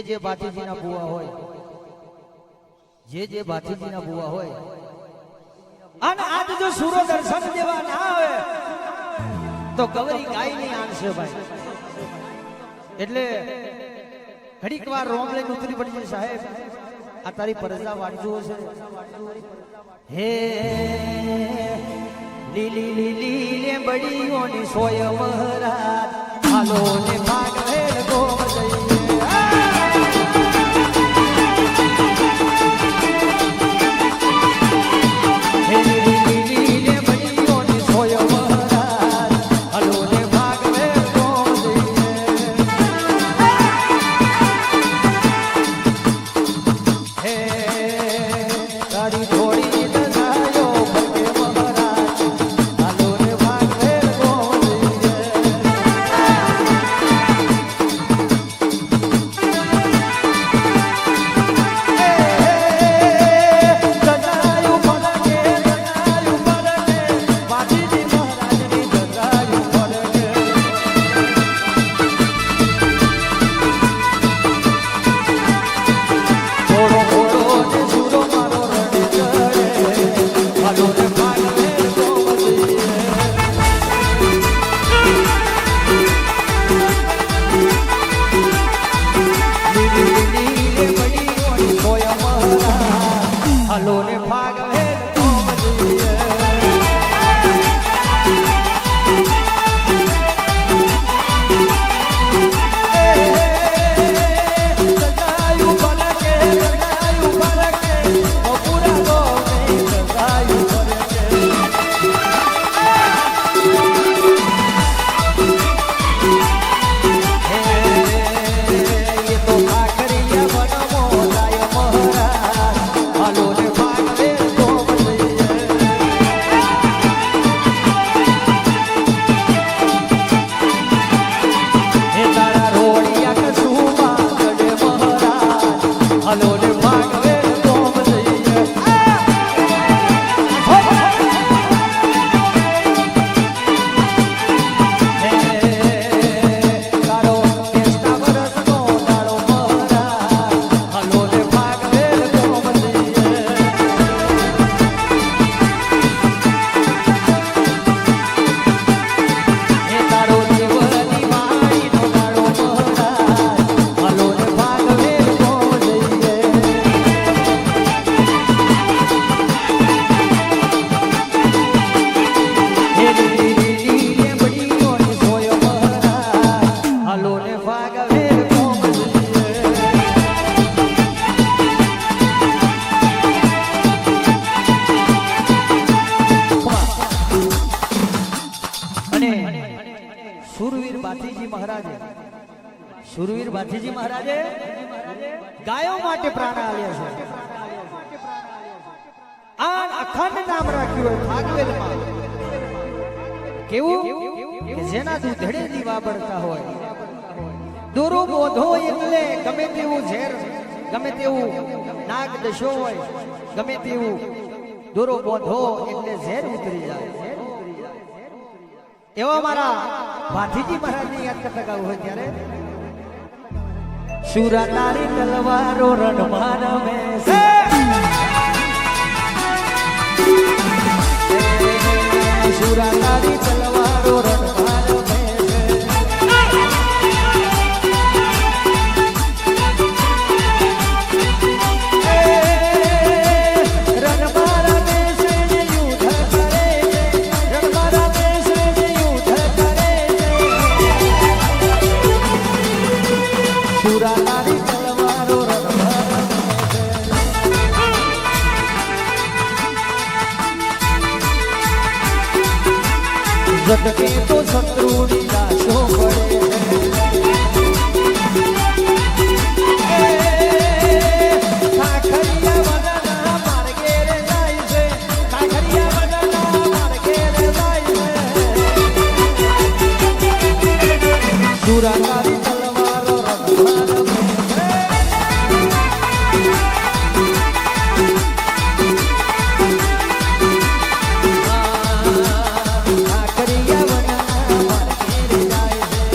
જે ભાતીજીના બુવા હોય, જે ભાતીજીના બુવા હોય, અને આજ જો સૂરો દર્શન દેવા ના આવે તો ગવરી ગાય ની આનશે ભાઈ. એટલે ઘડીક વાર રોમ લઈને ઉતરી પડી છે સાહેબ, આ તારી પરજા વાંચવો છે. હે લીલી લીલી લે બડીઓની સોય મહારાજ હાલો ને ભાગ વેલ ગોમ જઈએ. સુરવીર ભાથીજી મહારાજે ગાયો માટે પ્રાણ આલ્યા છે. આ અખંડ નામ રાખ્યું હોય ભાગવેલમાં. કેવું કે જેના દૂધડે દીવા બળતા હોય, દોરો બોધો એટલે ગમે તેવું ઝેર, ગમે તેવું નાગ દશો હોય, ગમે તેવું દોરો બોધો એટલે ઝેર ઉતરી જાય. એવા મારા ભાથીજી મહારાજની યાદ કરતા ગાવું હોય ત્યારે સુરા તારી તલવારો રણમાં રમે છે, સુરા તારી તલવારો રણમાં રમે છે, રણમાં રમે છે ને યુદ્ધ કરે છે, રણમાં રમે છે ને યુદ્ધ કરે છે, સુરા તારી તલવારો રણમાં રમે છે. જગતે તો શત્રુની લાશો પડે છે, ખાખરિયા વનના માર્ગે રે જાય છે, ખાખરિયા વનના માર્ગે રે જાય છે, સુરા તારી તલવારો રણમાં રમે છે. ખાખરિયા વનના માર્ગે રે જાય છે,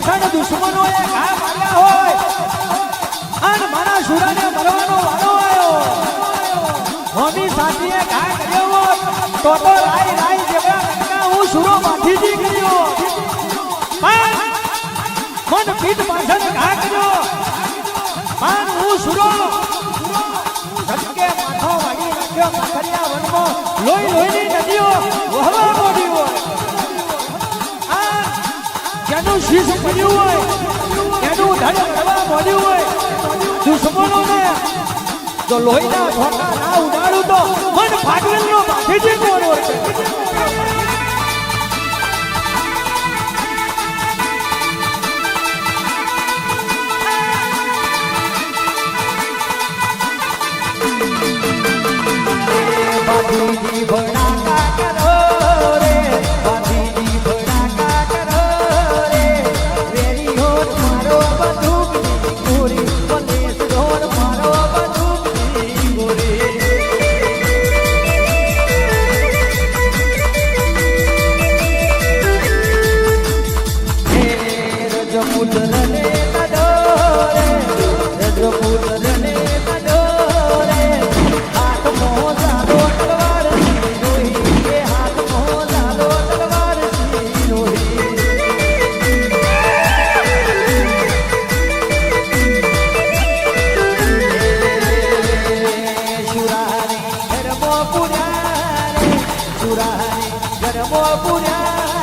પાછળ દુશ્મનોએ ઘા માર્યા હોય અને મારા સુરાને મરવાનો વારો આવ્યો હોની સાથીએ ઘા કર્યો હોય તો રાઈ રાઈ જેવા કટકા હું સુરો માથીજી કર્યો મન પીઠ પાછળ ઘા કર્યો માન હું સુરો ધટકે માથો વાળી નાખ્યો પાથરિયા વનમાં લોહી લોહીની નદીઓ વહવા મોડી હોય જેનું શીશ પડ્યું હોય એનું ધડ કરવા મોડ્યું હોય દુશ્મનોને જો લોહીના ઢોકા ના ઉડાડું તો મન ભાગવેલનો માથેજી કોણ હોય બાધીજી ભડાકા કરો રે બાધીજી ભડાકા કરો રે વેરી હો મારો બંદૂક ગોરી પલેશ ઢોર મારો બંદૂક ગોરી હે રજપૂત રને તડોરે રજપૂત રને તડોરે હાથ મોજાલો ગરમો પુર્યા